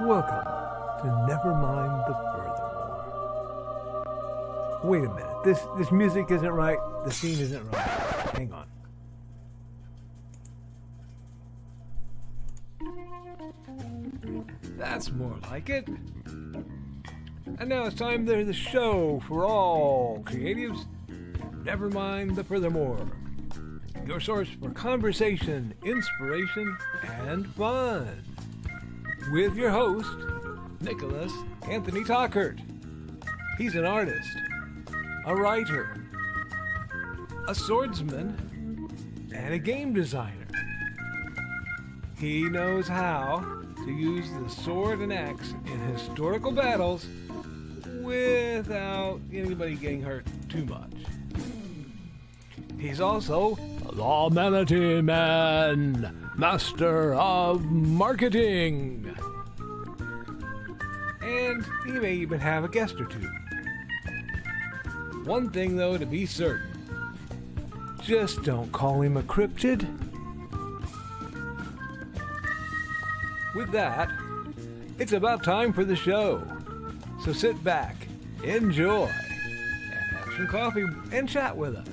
Welcome to Nevermind the Furthermore. Wait a minute, this music isn't right, the scene isn't right. Hang on. That's more like it. And now it's time for the show for all creatives. Nevermind the Furthermore. Your source for conversation, inspiration, and fun. With your host, Nicholas Anthony Tockert. He's an artist, a writer, a swordsman, and a game designer. He knows how to use the sword and axe in historical battles without anybody getting hurt too much. He's also the Manatee Man, master of marketing. And he may even have a guest or two. One thing, though, to be certain. Just don't call him a cryptid. With that, it's about time for the show. So sit back, enjoy, and have some coffee and chat with us.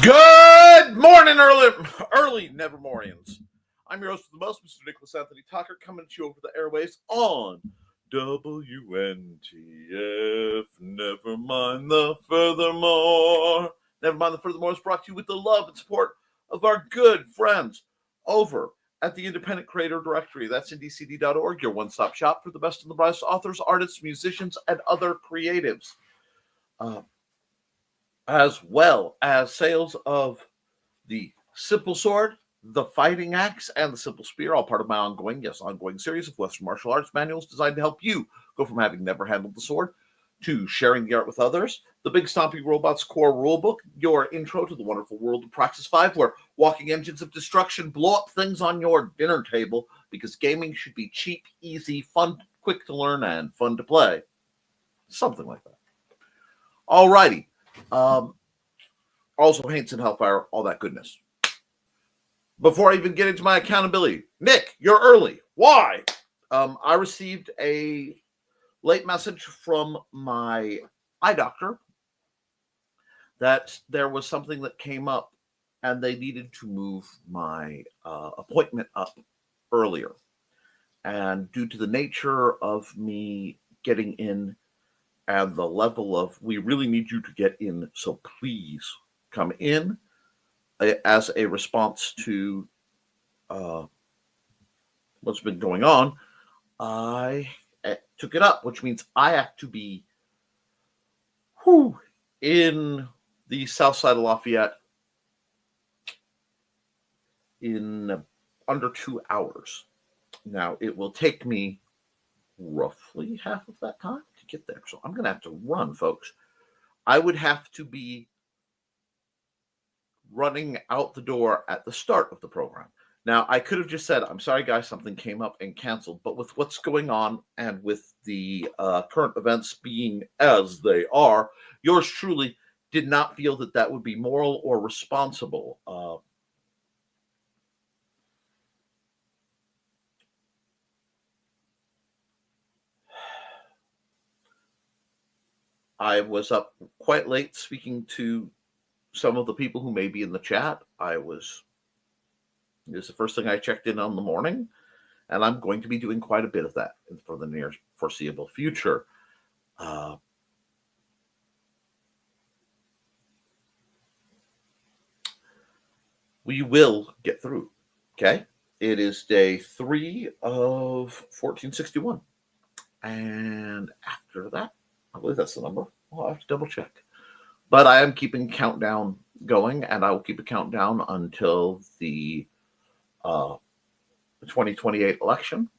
Good morning, early Nevermorians. I'm your host of the most, Mr. Nicholas Anthony Tockert, coming to you over the airways on WNTF. Nevermind the Furthermore. Nevermind the Furthermore is brought to you with the love and support of our good friends over at the Independent Creator Directory. That's indcd.org, your one-stop shop for the best and the brightest authors, artists, musicians, and other creatives. As well as sales of the Simple Sword, the Fighting Axe, and the Simple Spear, all part of my ongoing series of Western martial arts manuals designed to help you go from having never handled the sword to sharing the art with others. The Big Stompy Robots Core Rulebook, your intro to the wonderful world of Praxis 5, where walking engines of destruction blow up things on your dinner table, because gaming should be cheap, easy, fun, quick to learn, and fun to play. Something like that. Alrighty. Also Haints and Hellfire, all that goodness. Before I even get into my accountability, Nick, you're early. Why? I received a late message from my eye doctor that there was something that came up and they needed to move my appointment up earlier. And due to the nature of me getting in and the level of, we really need you to get in, so please come in, as a response to what's been going on, I took it up, which means I have to be in the south side of Lafayette in under 2 hours. Now, it will take me roughly half of that time to get there. So I'm going to have to run, folks. I would have to be running out the door at the start of the program. Now, I could have just said, I'm sorry, guys, something came up and canceled. But with what's going on and with the current events being as they are, yours truly did not feel that that would be moral or responsible. I was up quite late speaking to some of the people who may be in the chat. It was the first thing I checked in on the morning, and I'm going to be doing quite a bit of that for the near foreseeable future. We will get through, okay? It is day 3 of 1461. And after that, I believe that's the number. I'll have to double check. But I am keeping countdown going, and I will keep a countdown until the 2028 election,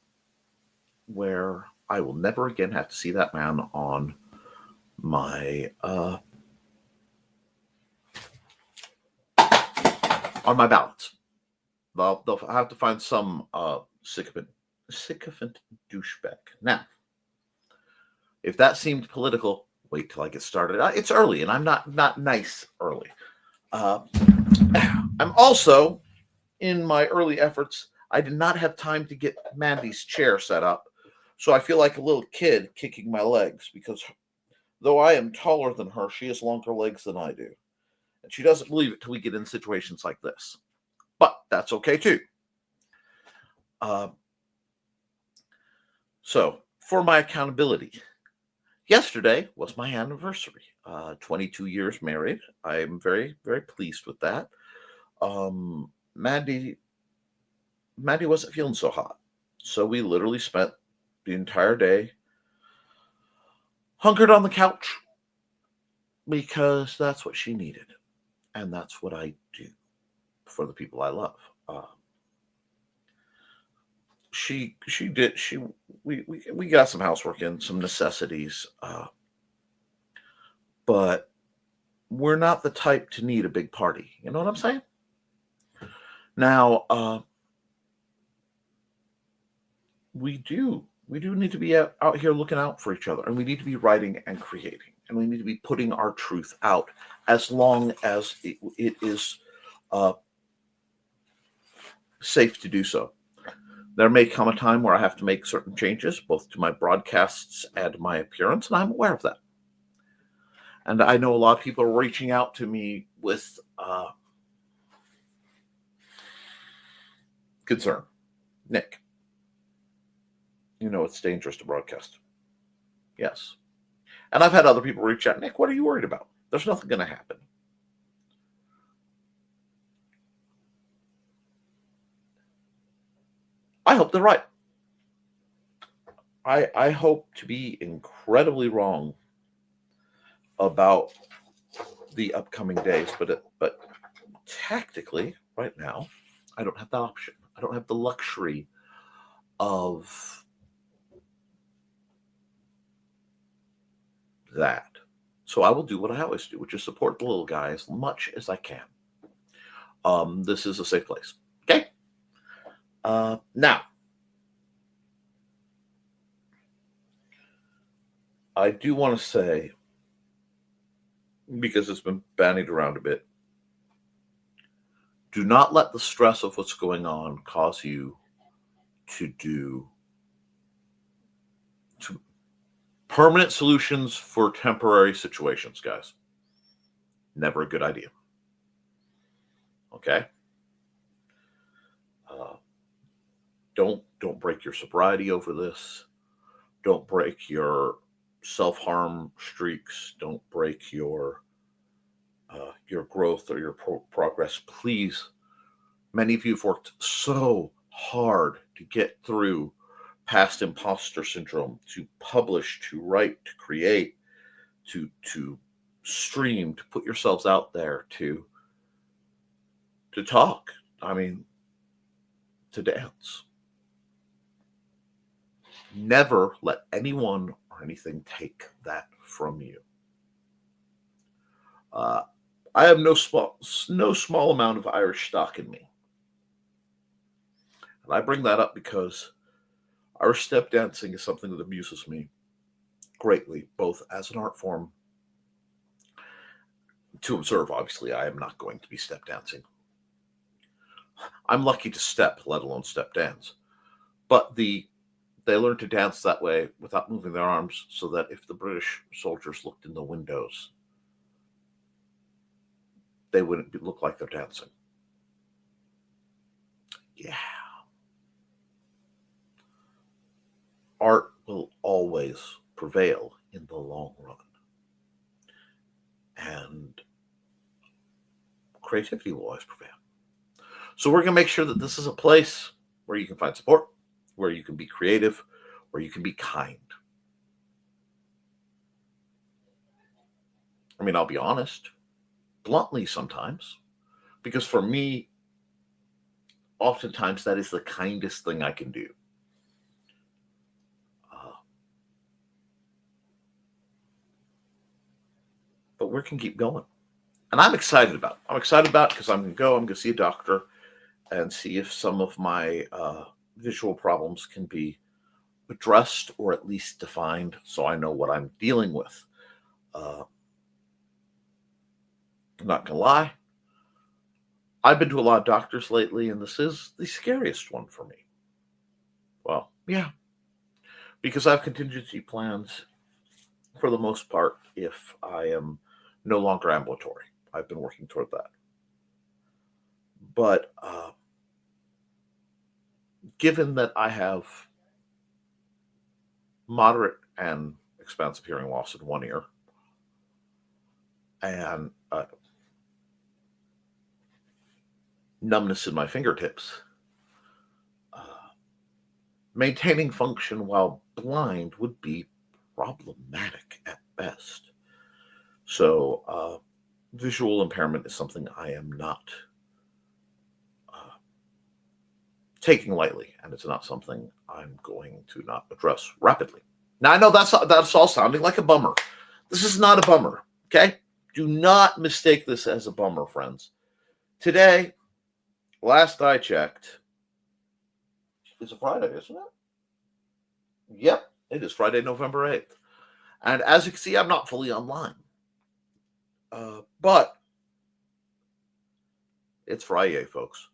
where I will never again have to see that man on my ballots. They'll have to find some sycophant douchebag. Now, if that seemed political, wait till I get started. It's early, and I'm not nice early. I'm also, in my early efforts, I did not have time to get Mandy's chair set up, so I feel like a little kid kicking my legs, because though I am taller than her, she has longer legs than I do. And she doesn't believe it till we get in situations like this. But that's okay, too. So, for my accountability, yesterday was my anniversary. 22 years married. I am very, very pleased with that. Mandy wasn't feeling so hot. So we literally spent the entire day hunkered on the couch because that's what she needed. And that's what I do for the people I love. We got some housework in, some necessities, but we're not the type to need a big party. You know what I'm saying? Now, we do need to be out here looking out for each other, and we need to be writing and creating, and we need to be putting our truth out as long as it is safe to do so. There may come a time where I have to make certain changes, both to my broadcasts and my appearance, and I'm aware of that. And I know a lot of people are reaching out to me with concern. Nick, you know it's dangerous to broadcast. Yes. And I've had other people reach out. Nick, what are you worried about? There's nothing going to happen. I hope they're right. I hope to be incredibly wrong about the upcoming days, but tactically, right now, I don't have that option. I don't have the luxury of that. So I will do what I always do, which is support the little guy as much as I can. This is a safe place. Okay? Now, I do want to say, because it's been bandied around a bit, do not let the stress of what's going on cause you to permanent solutions for temporary situations, guys. Never a good idea. Okay? Don't break your sobriety over this. Don't break your self-harm streaks. Don't break your growth or your progress. Please, many of you have worked so hard to get through past imposter syndrome, to publish, to write, to create, to stream, to put yourselves out there, to talk. I mean, to dance. Never let anyone or anything take that from you. I have no small amount of Irish stock in me. And I bring that up because Irish step dancing is something that amuses me greatly, both as an art form to observe. Obviously, I am not going to be step dancing. I'm lucky to step, let alone step dance. But they learned to dance that way without moving their arms, so that if the British soldiers looked in the windows, they wouldn't look like they're dancing. Yeah. Art will always prevail in the long run. And creativity will always prevail. So we're going to make sure that this is a place where you can find support, where you can be creative, where you can be kind. I mean, I'll be honest, bluntly sometimes, because for me, oftentimes that is the kindest thing I can do. But we can keep going. And I'm excited about it. I'm excited about it because I'm going to see a doctor and see if some of my visual problems can be addressed or at least defined so I know what I'm dealing with. I'm not going to lie. I've been to a lot of doctors lately, and this is the scariest one for me. Well, yeah, because I have contingency plans for the most part if I am no longer ambulatory. I've been working toward that. But given that I have moderate and expansive hearing loss in one ear and numbness in my fingertips, maintaining function while blind would be problematic at best. So visual impairment is something I am not taking lightly, and it's not something I'm going to not address rapidly. Now, I know that's all sounding like a bummer. This is not a bummer, okay? Do not mistake this as a bummer, friends. Today, last I checked, it's a Friday, isn't it? Yep, it is Friday, November 8th. And as you can see, I'm not fully online. But it's Friday, folks.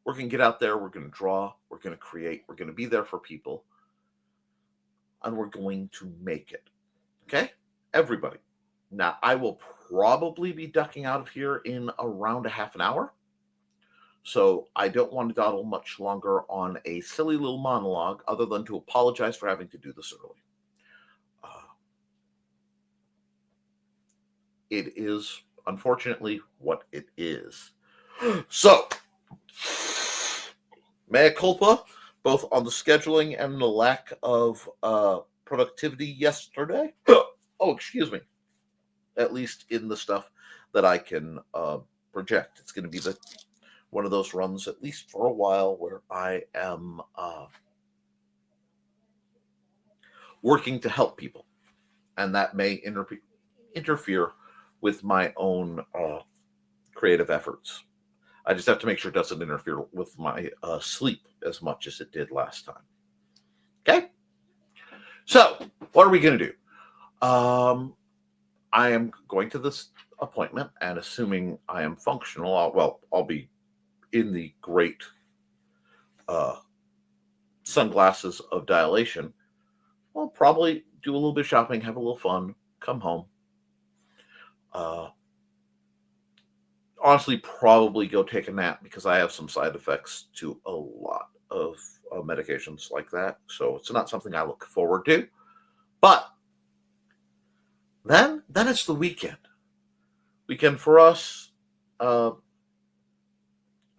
We're going to get out there. We're going to draw. We're going to create. We're going to be there for people. And we're going to make it. Okay? Everybody. Now, I will probably be ducking out of here in around a half an hour. So I don't want to dawdle much longer on a silly little monologue other than to apologize for having to do this early. It is, unfortunately, what it is. So, mea culpa, both on the scheduling and the lack of productivity yesterday. Oh, excuse me. At least in the stuff that I can project. It's going to be one of those runs, at least for a while, where I am working to help people. And that may interfere with my own creative efforts. I just have to make sure it doesn't interfere with my sleep as much as it did last time. Okay? So, what are we going to do? I am going to this appointment, and assuming I am functional, I'll be in the great sunglasses of dilation. I'll probably do a little bit of shopping, have a little fun, come home. Honestly, probably go take a nap because I have some side effects to a lot of medications like that. So it's not something I look forward to. But then it's the weekend. Weekend for us.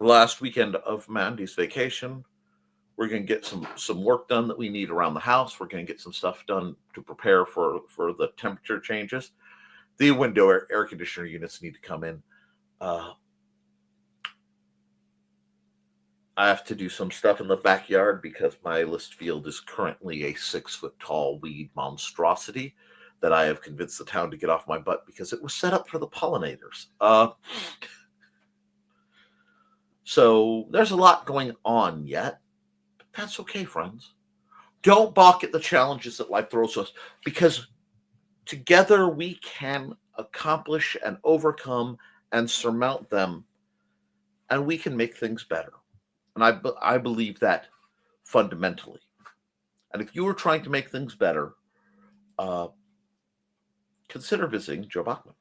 Last weekend of Mandy's vacation. We're going to get some work done that we need around the house. We're going to get some stuff done to prepare for the temperature changes. The window air conditioner units need to come in. I have to do some stuff in the backyard because my list field is currently a 6-foot-tall weed monstrosity that I have convinced the town to get off my butt because it was set up for the pollinators. So there's a lot going on yet, but that's okay, friends. Don't balk at the challenges that life throws us because together we can accomplish and overcome and surmount them, and we can make things better. And I believe that fundamentally. And if you are trying to make things better, consider visiting Joe Bachman.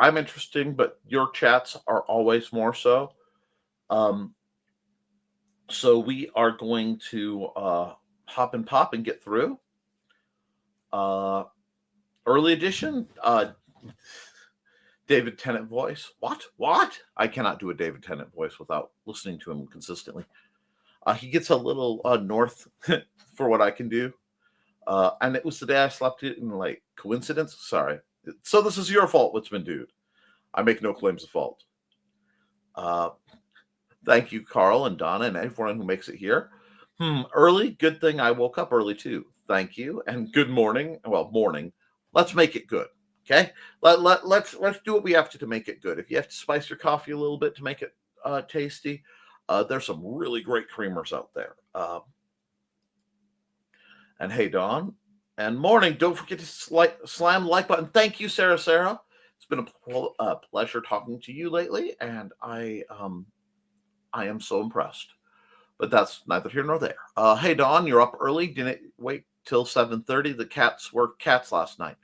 I'm interesting, but your chats are always more so. So we are going to hop and pop and get through. Early edition, David Tennant voice. What? I cannot do a David Tennant voice without listening to him consistently. He gets a little north for what I can do. And it was the day I slept in, like, coincidence? Sorry. So this is your fault, Woodsman Dude. I make no claims of fault. Thank you, Carl and Donna and everyone who makes it here. Early, good thing I woke up early too. Thank you. And good morning. Well, morning. Let's make it good. Okay? Let's do what we have to make it good. If you have to spice your coffee a little bit to make it tasty, there's some really great creamers out there. And hey, Dawn. And morning. Don't forget to slam the like button. Thank you, Sarah. It's been a pleasure talking to you lately, and I am so impressed. But that's neither here nor there. Hey, Dawn, you're up early. Didn't wait till 7:30. The cats were cats last night.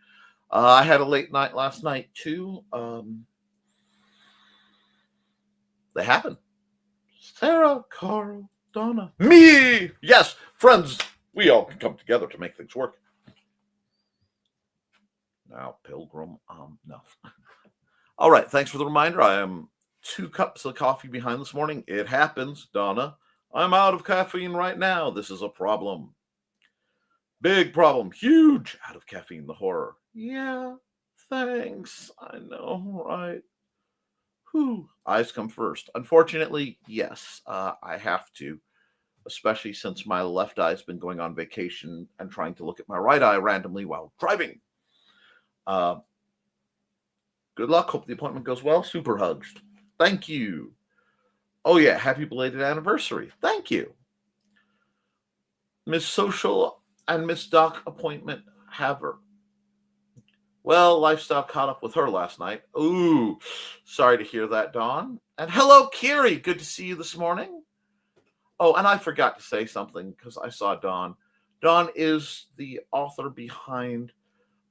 I had a late night last night, too. They happen. Sarah, Carl, Donna, me. Yes, friends. We all can come together to make things work. Now, Pilgrim, no. All right, thanks for the reminder. I am 2 cups of coffee behind this morning. It happens, Donna. I'm out of caffeine right now. This is a problem. Big problem. Huge. Out of caffeine, the horror. Yeah, thanks. I know, right? Whew. Eyes come first. Unfortunately, yes, I have to, especially since my left eye's been going on vacation and trying to look at my right eye randomly while driving. Good luck. Hope the appointment goes well. Super hugs. Thank you. Oh, yeah. Happy belated anniversary. Thank you. Miss Social and Miss Doc appointment haver. Well, lifestyle caught up with her last night. Ooh, sorry to hear that, Dawn. And hello, Kiri. Good to see you this morning. Oh, and I forgot to say something because I saw Dawn. Dawn is the author behind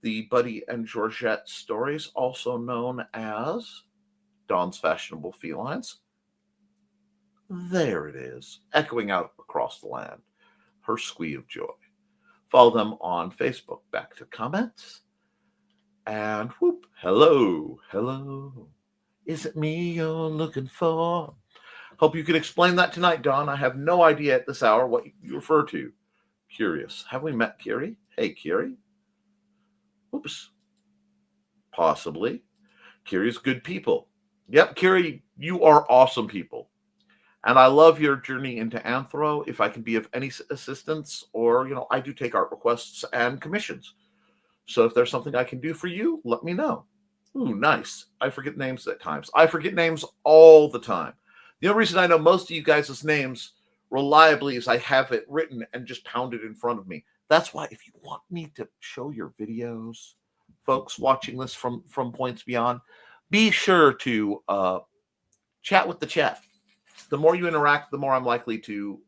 the Buddy and Georgette stories, also known as Dawn's Fashionable Felines. There it is, echoing out across the land. Her squee of joy. Follow them on Facebook. Back to comments. And whoop, hello. Is it me you're looking for? Hope you can explain that tonight, Dawn. I have no idea at this hour what you refer to. Curious. Have we met Kiri? Hey, Kiri. Oops. Possibly. Kiri's good people. Yep, Kiri, you are awesome people. And I love your journey into Anthro. If I can be of any assistance, or, I do take art requests and commissions. So if there's something I can do for you, let me know. Ooh, nice. I forget names at times. I forget names all the time. The only reason I know most of you guys' names reliably is I have it written and just pounded in front of me. That's why if you want me to show your videos, folks watching this from points beyond, be sure to chat with the chat. The more you interact, the more I'm likely to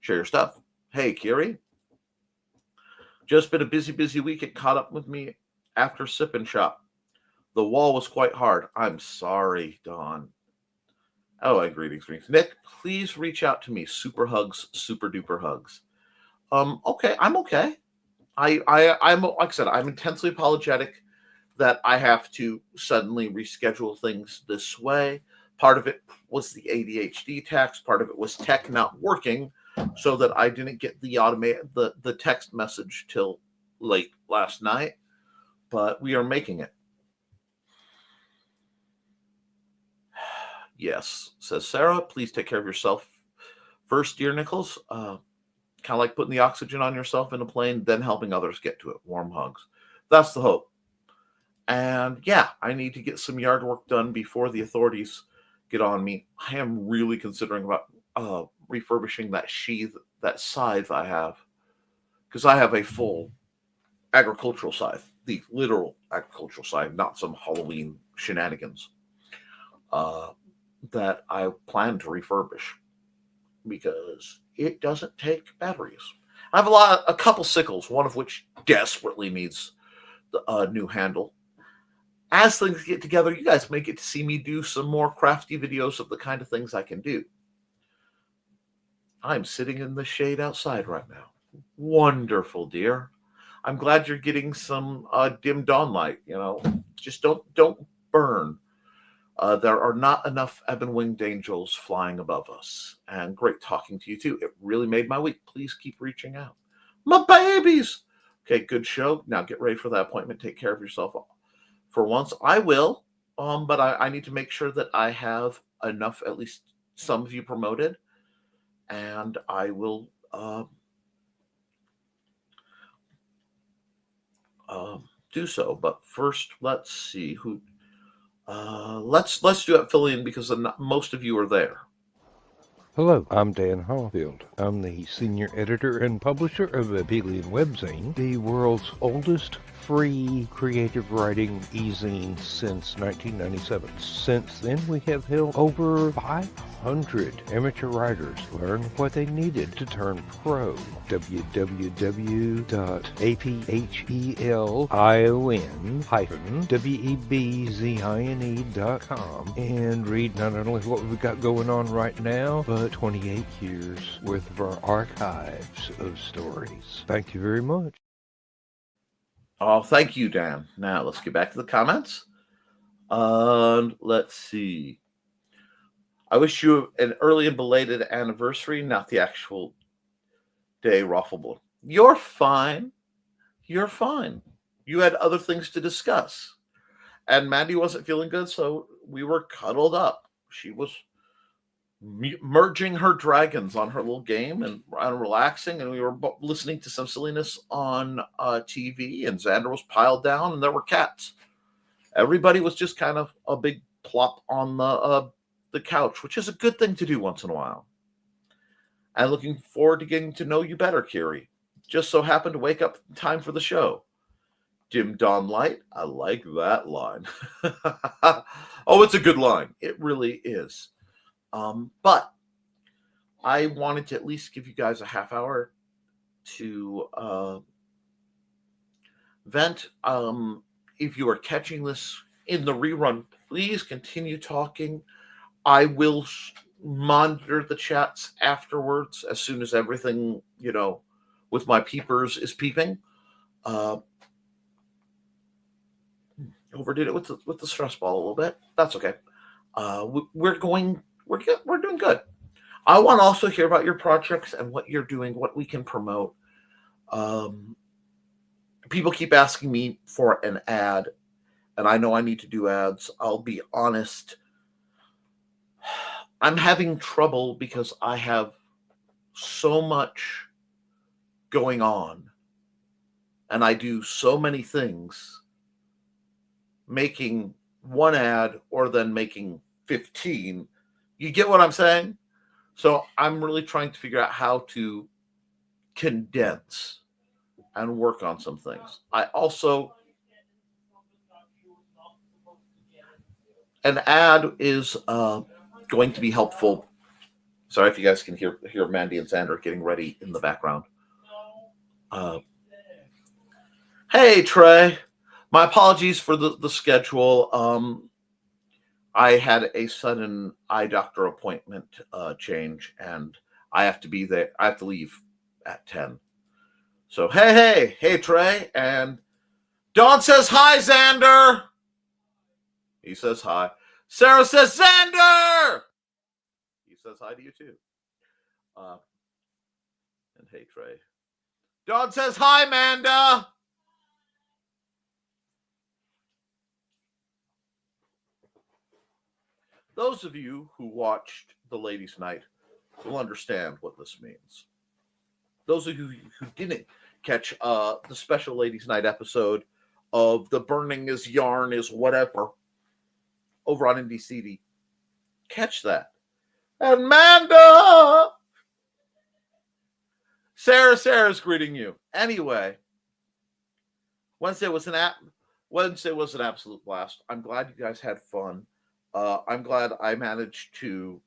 share your stuff. Hey, Kiri. Just been a busy week. It caught up with me after Sip and Shop. The wall was quite hard. I'm sorry, Dawn. Oh, and greetings. Nick, please reach out to me. Super hugs, super duper hugs. Okay, I'm okay. I'm like I said, I'm intensely apologetic that I have to suddenly reschedule things this way. Part of it was the ADHD tax. Part of it was tech not working, so that I didn't get the text message till late last night. But we are making it. Yes, says Sarah. Please take care of yourself first, dear Nichols. Kind of like putting the oxygen on yourself in a plane, then helping others get to it. Warm hugs. That's the hope. And yeah, I need to get some yard work done before the authorities get on me. I am really considering about refurbishing that scythe I have, because I have a full agricultural scythe, the literal agricultural scythe, not some Halloween shenanigans, that I plan to refurbish because it doesn't take batteries. I have a couple sickles, one of which desperately needs a new handle. as things get together, you guys may get to see me do some more crafty videos of the kind of things I can do. I'm sitting in the shade outside right now. Wonderful, dear. I'm glad you're getting some dim dawn light. Just don't burn. There are not enough ebon winged angels flying above us. And great talking to you too. It really made my week. Please keep reaching out. My babies. Okay, good show. Now get ready for that appointment. Take care of yourself. For once, I will. But I need to make sure that I have enough, at least some of you promoted. And I will do so. But first, let's see who. Let's do Aphelion because most of you are there. Hello, I'm Dan Hollifield. I'm the senior editor and publisher of Aphelion Webzine, the world's oldest free creative writing e-zine since 1997. Since then, we have helped over 500 amateur writers learn what they needed to turn pro. www.aphelion-webzine.com and read not only what we've got going on right now, but 28 years worth of our archives of stories. Thank you very much. Oh, thank you, Dan. Now let's get back to the comments. Let's see. I wish you an early and belated anniversary, not the actual day, Ruffleable. You're fine. You're fine. You had other things to discuss. And Mandy wasn't feeling good, so we were cuddled up. She was merging her dragons on her little game and relaxing, and we were listening to some silliness on TV, and Xander was piled down, and there were cats. Everybody was just kind of a big plop on the couch, which is a good thing to do once in a while. And looking forward to getting to know you better, Kiri. Just so happened to wake up in time for the show. Dim dawn light, I like that line. Oh, it's a good line. It really is. But I wanted to at least give you guys a half hour to vent. If you are catching this in the rerun, please continue talking. I will monitor the chats afterwards as soon as everything, with my peepers is peeping. Overdid it with the stress ball a little bit. That's okay. We're doing good. I want to also hear about your projects and what you're doing, what we can promote. People keep asking me for an ad, and I know I need to do ads. I'll be honest. I'm having trouble because I have so much going on, and I do so many things. Making one ad or then making 15. You get what I'm saying? So I'm really trying to figure out how to condense and work on some things. I also, an ad is going to be helpful. Sorry if you guys can hear Mandy and Xander getting ready in the background. Hey, Trey. My apologies for the schedule. I had a sudden eye doctor appointment change, and I have to be there. I have to leave at 10. So, hey, Trey. And Dawn says, hi, Xander. He says hi. Sarah says, Xander. He says hi to you, too. And hey, Trey. Dawn says, hi, Manda. Those of you who watched the Ladies' Night will understand what this means. Those of you who didn't catch the special Ladies' Night episode of The Burning is Yarn is Whatever over on NBC, catch that. And Manda! Sarah's greeting you. Anyway, Wednesday was an absolute blast. I'm glad you guys had fun. I'm glad I managed to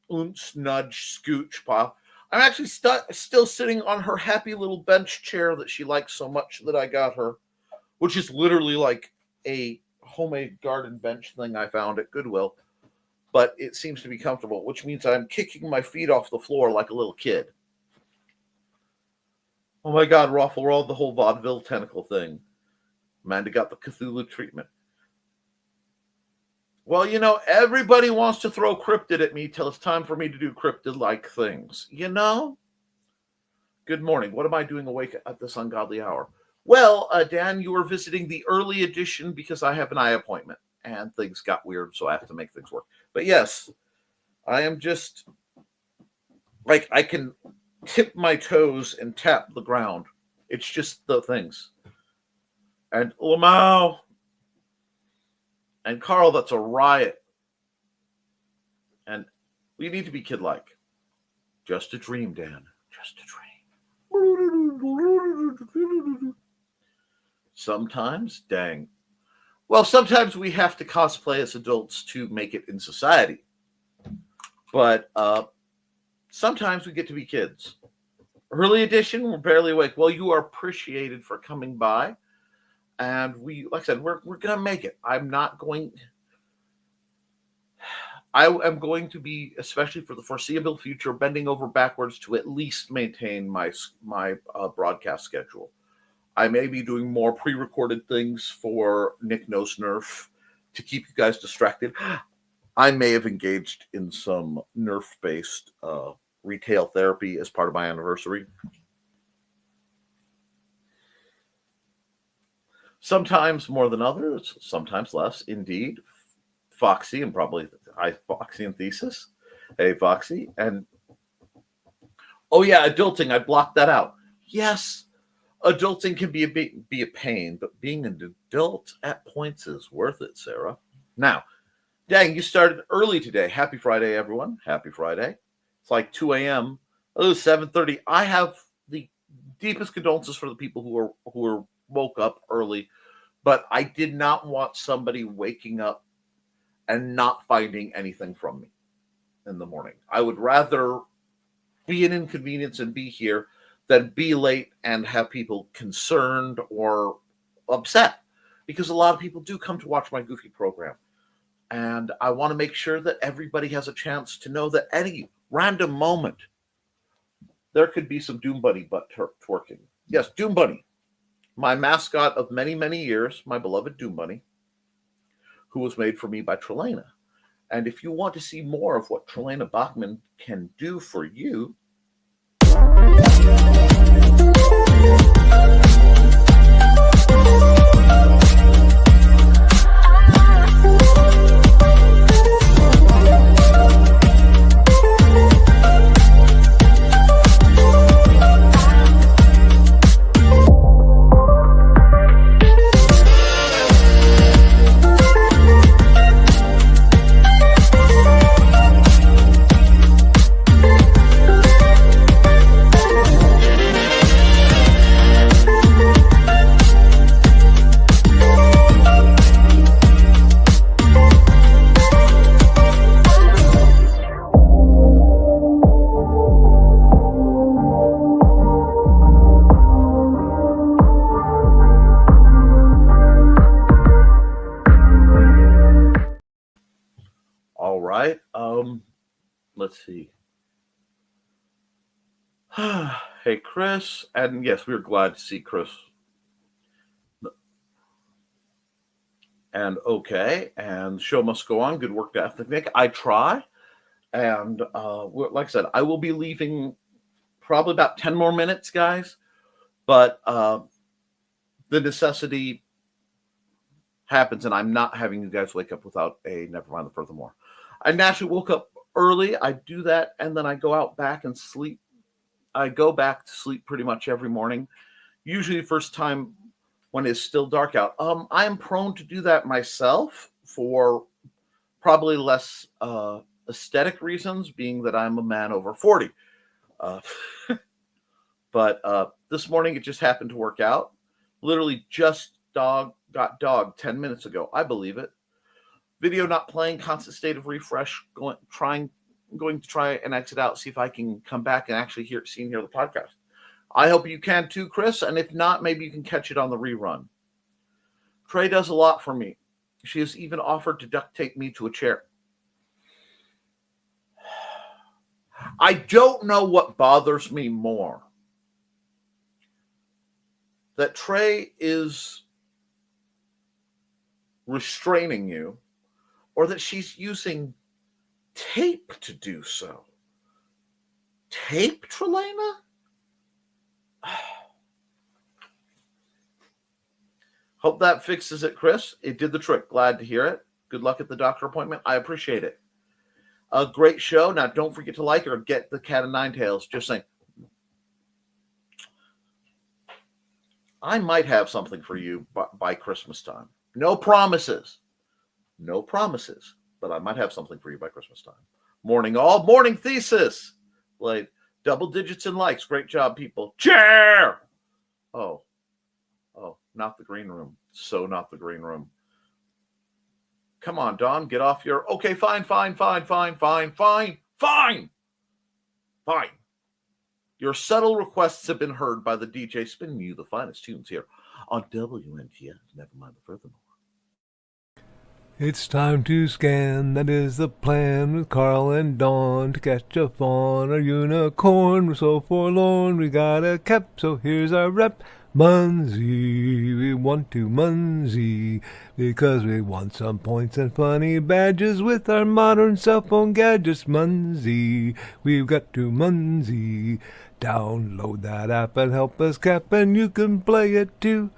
nudge, scooch, pop. I'm actually still sitting on her happy little bench chair that she likes so much that I got her, which is literally like a homemade garden bench thing I found at Goodwill, but it seems to be comfortable, which means I'm kicking my feet off the floor like a little kid. Oh my God, Raffle rolled the whole vaudeville tentacle thing. Amanda got the Cthulhu treatment. Well, you know, everybody wants to throw cryptid at me till it's time for me to do cryptid-like things. You know? Good morning. What am I doing awake at this ungodly hour? Well, Dan, you were visiting the early edition because I have an eye appointment and things got weird, so I have to make things work. But yes, I am just like I can tip my toes and tap the ground. It's just the things. And Lamau and Carl, that's a riot. And we need to be kid-like. Just a dream, Dan. Just a dream. Sometimes, dang. Well, sometimes we have to cosplay as adults to make it in society. But sometimes we get to be kids. Early edition, we're barely awake. Well, you are appreciated for coming by. And we, like I said, we're going to make it. I am going to be, especially for the foreseeable future, bending over backwards to at least maintain my broadcast schedule. I may be doing more pre-recorded things for Nick Knows Nerf to keep you guys distracted. I may have engaged in some Nerf-based retail therapy as part of my anniversary. Sometimes more than others, sometimes less. Indeed, Foxy and probably Foxy and Thesis. Hey, Foxy. And, oh yeah, adulting. I blocked that out. Yes, adulting can be a pain, but being an adult at points is worth it, Sarah. Now, dang, you started early today. Happy Friday, everyone. Happy Friday. It's like 2 a.m. Oh, 7:30. I have the deepest condolences for the people who are woke up early, but I did not want somebody waking up and not finding anything from me in the morning. I would rather be an inconvenience and be here than be late and have people concerned or upset, because a lot of people do come to watch my goofy program. And I want to make sure that everybody has a chance to know that any random moment, there could be some Doom Bunny butt twerking. Yes, Doom Bunny. My mascot of many, many years, my beloved Doom Bunny, who was made for me by Trelena. And if you want to see more of what Trelena Bachman can do for you, let's see. Hey, Chris. And yes, we were glad to see Chris. And okay. And the show must go on. Good work to Ethnic Nick. I try. And like I said, I will be leaving probably about 10 more minutes, guys. But the necessity happens, and I'm not having you guys wake up without a Nevermind the Furthermore. I naturally woke up early. I do that, and then I go out back and sleep. I go back to sleep pretty much every morning, usually the first time when it's still dark out. I am prone to do that myself for probably less aesthetic reasons, being that I'm a man over 40. But this morning it just happened to work out. Literally just got dogged 10 minutes ago. I believe it. Video not playing, constant state of refresh, going to try and exit out, see if I can come back and actually hear the podcast. I hope you can too, Chris, and if not, maybe you can catch it on the rerun. Trey does a lot for me. She has even offered to duct tape me to a chair. I don't know what bothers me more. That Trey is restraining you, or that she's using tape to do so. Tape, Trelena? Hope that fixes it, Chris. It did the trick. Glad to hear it. Good luck at the doctor appointment. I appreciate it. A great show. Now, don't forget to like or get the Cat of Nine Tails. Just saying. I might have something for you by Christmas time. No promises. No promises. But I might have something for you by Christmas time. Morning all. Morning thesis. Like double digits in likes. Great job, people. Chair. Oh, not the green room. So not the green room. Come on, Don. Get off your... Okay, fine. Your subtle requests have been heard by the DJ spinning you the finest tunes here on WNTF. Nevermind the Furthermore. It's time to scan, that is the plan, with Carl and Dawn to catch a fawn or unicorn. We're so forlorn, we got a cap, so here's our rep. Munsey, we want to Munsey, because we want some points and funny badges with our modern cell phone gadgets. Munsey, we've got to Munsey. Download that app and help us cap, and you can play it too.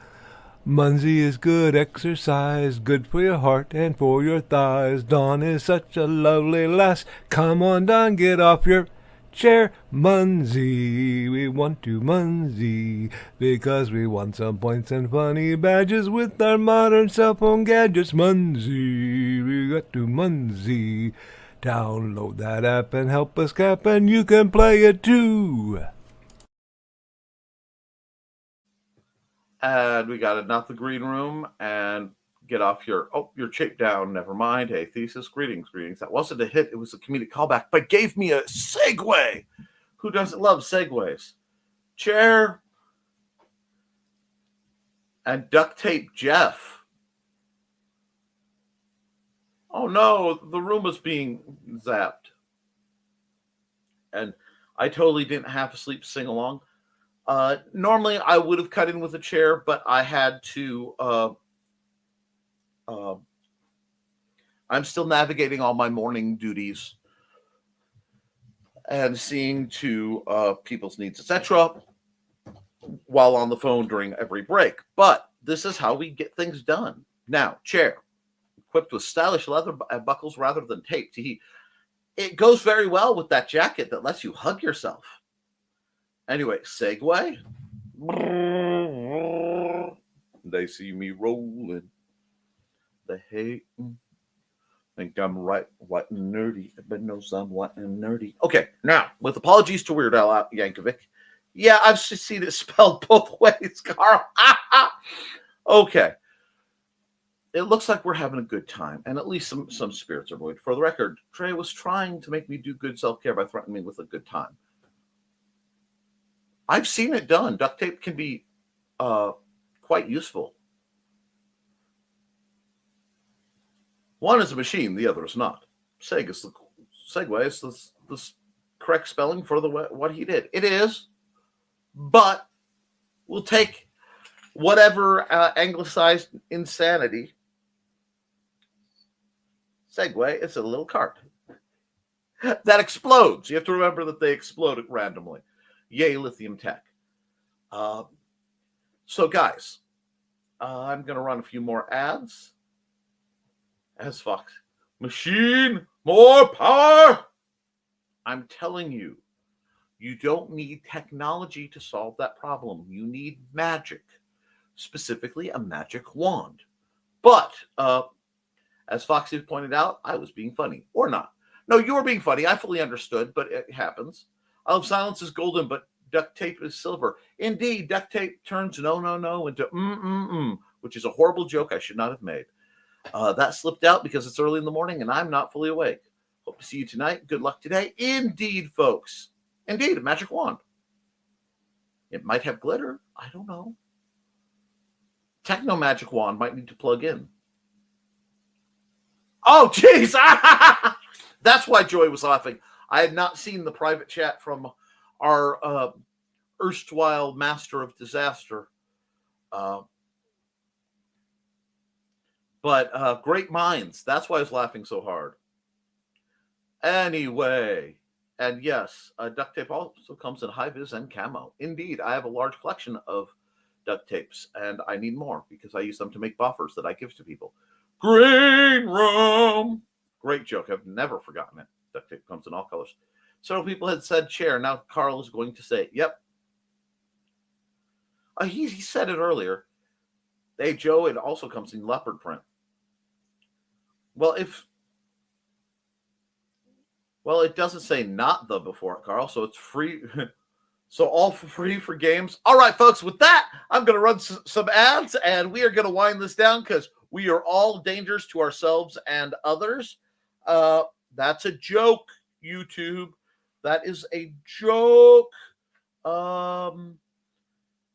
Munsey is good exercise, good for your heart and for your thighs. Dawn is such a lovely lass. Come on, Dawn, get off your chair. Munsey, we want to Munsey, because we want some points and funny badges with our modern cell phone gadgets. Munsey, we got to Munsey. Download that app and help us cap, and you can play it too. And we got it, not the green room, and get off your... Oh, you're chaped down. Never mind. Hey, thesis, greetings. That wasn't a hit. It was a comedic callback, but gave me a segue. Who doesn't love segues? Chair and duct tape Jeff. Oh no, the room was being zapped. And I totally didn't half asleep sing along. Normally I would have cut in with a chair, but I had to... I'm still navigating all my morning duties and seeing to people's needs, etc., while on the phone during every break. But this is how we get things done. Now, chair, equipped with stylish leather buckles rather than tape. It goes very well with that jacket that lets you hug yourself. Anyway, segue. They see me rolling. They hate me. Think I'm right, white and nerdy. Everybody knows I'm white and nerdy. Okay, now, with apologies to Weird Al Yankovic. Yeah, I've seen it spelled both ways, Carl. Okay. It looks like we're having a good time, and at least some spirits are buoyed. For the record, Trey was trying to make me do good self-care by threatening me with a good time. I've seen it done. Duct tape can be quite useful. One is a machine, the other is not. Segue is the correct spelling for what he did. It is, but we'll take whatever anglicized insanity. Segue, it's a little cart that explodes. You have to remember that they explode randomly. Yay, lithium tech. So, guys, I'm going to run a few more ads. As Fox, machine, more power. I'm telling you, you don't need technology to solve that problem. You need magic, specifically a magic wand. But as Foxy pointed out, I was being funny, or not. No, you were being funny. I fully understood, but it happens. I love silence is golden, but duct tape is silver. Indeed, duct tape turns no into which is a horrible joke I should not have made. That slipped out because it's early in the morning and I'm not fully awake. Hope to see you tonight. Good luck today. Indeed, folks. Indeed, a magic wand. It might have glitter. I don't know. Techno magic wand might need to plug in. Oh, jeez. That's why Joy was laughing. I had not seen the private chat from our erstwhile master of disaster. But great minds. That's why I was laughing so hard. Anyway, and yes, duct tape also comes in high-vis and camo. Indeed, I have a large collection of duct tapes, and I need more because I use them to make buffers that I give to people. Green room. Great joke. I've never forgotten it. Duct tape comes in all colors. Several people had said chair. Now Carl is going to say, yep. He said it earlier. Hey, Joe, it also comes in leopard print. Well, it doesn't say not the before it, Carl, so it's free. So all for free for games. All right, folks, with that, I'm going to run some ads, and we are going to wind this down because we are all dangerous to ourselves and others. That's a joke, YouTube. That is a joke.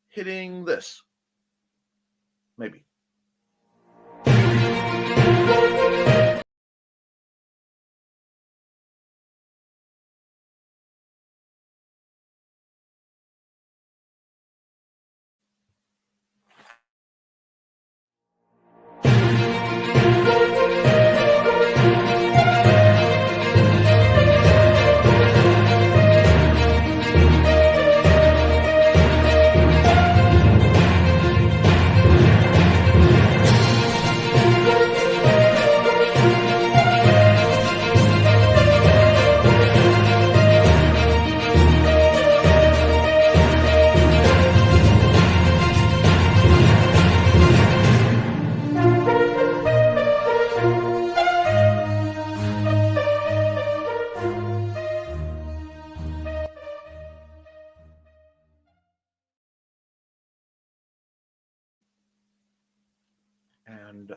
Hitting this. Maybe. And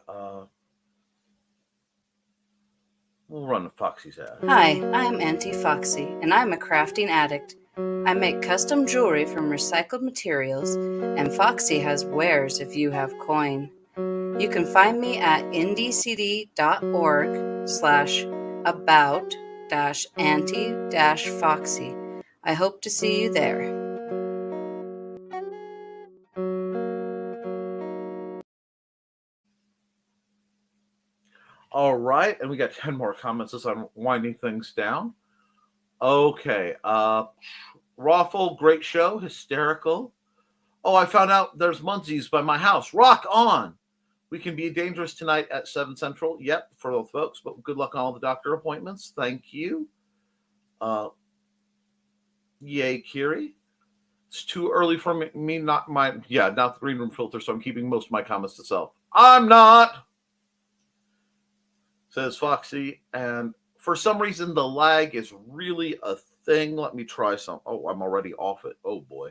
we'll run Foxy's ad. Hi, I'm Auntie Foxy, and I'm a crafting addict. I make custom jewelry from recycled materials, and Foxy has wares if you have coin. You can find me at indiecd.org/about-auntie-foxy. I hope to see you there. All right, and we got 10 more comments as I'm winding things down. Okay, Raffle, great show, hysterical. Oh, I found out there's Munzie's by my house. Rock on! We can be dangerous tonight at 7 Central. Yep, for those folks, but good luck on all the doctor appointments. Thank you. Yay, Kiri. It's too early for me, not the green room filter, so I'm keeping most of my comments to self. I'm not! Says Foxy, and for some reason the lag is really a thing. Let me try some. Oh, I'm already off it. Oh boy.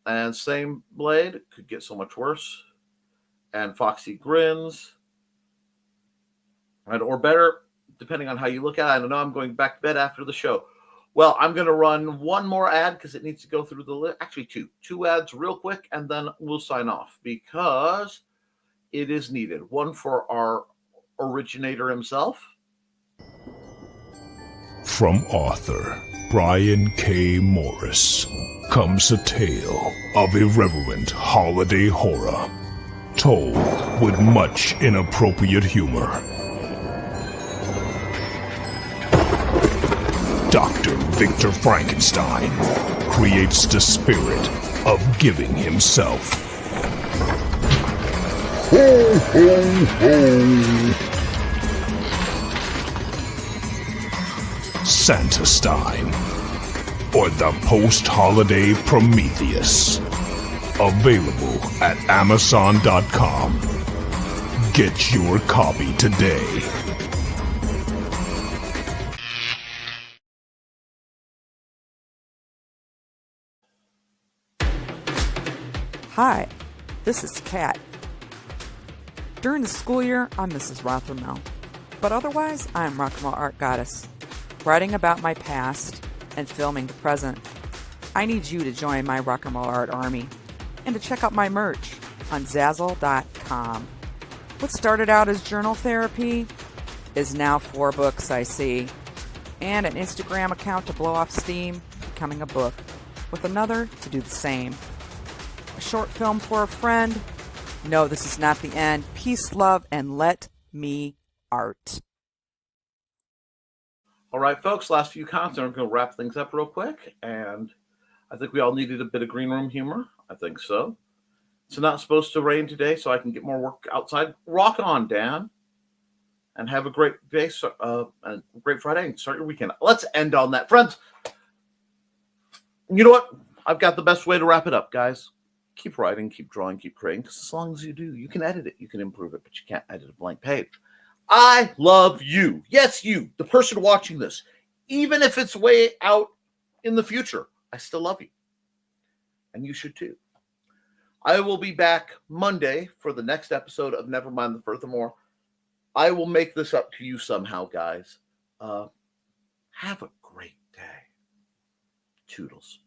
And same blade could get so much worse. And Foxy grins. And or better, depending on how you look at it. I don't know. I'm going back to bed after the show. Well, I'm going to run one more ad because it needs to go through the list. Actually, two ads real quick, and then we'll sign off because it is needed. One for our originator himself. From author Brian K. Morris comes a tale of irreverent holiday horror, told with much inappropriate humor. Dr. Victor Frankenstein creates the spirit of giving himself. Ho, ho, ho! Santastein, or the post-holiday Prometheus. Available at Amazon.com. Get your copy today. Hi, this is Kat. During the school year, I'm Mrs. Rothermel, but otherwise, I'm Rock and Roll Art Goddess, writing about my past and filming the present. I need you to join my Rock and Roll Art army and to check out my merch on Zazzle.com. What started out as journal therapy is now 4 books, I see. And an Instagram account to blow off steam, becoming a book, with another to do the same. A short film for a friend. No, this is not the end. Peace, love, and let me art. All right, folks, last few comments. I'm going to wrap things up real quick. And I think we all needed a bit of green room humor. I think so. It's not supposed to rain today, so I can get more work outside. Rock on, Dan. And have a great day, and a great Friday, and start your weekend. Let's end on that. Friends, you know what? I've got the best way to wrap it up, guys. Keep writing, keep drawing, keep creating, because as long as you do, you can edit it, you can improve it, but you can't edit a blank page. I love you. Yes, you, the person watching this. Even if it's way out in the future, I still love you. And you should too. I will be back Monday for the next episode of Nevermind the Furthermore. I will make this up to you somehow, guys. Have a great day. Toodles.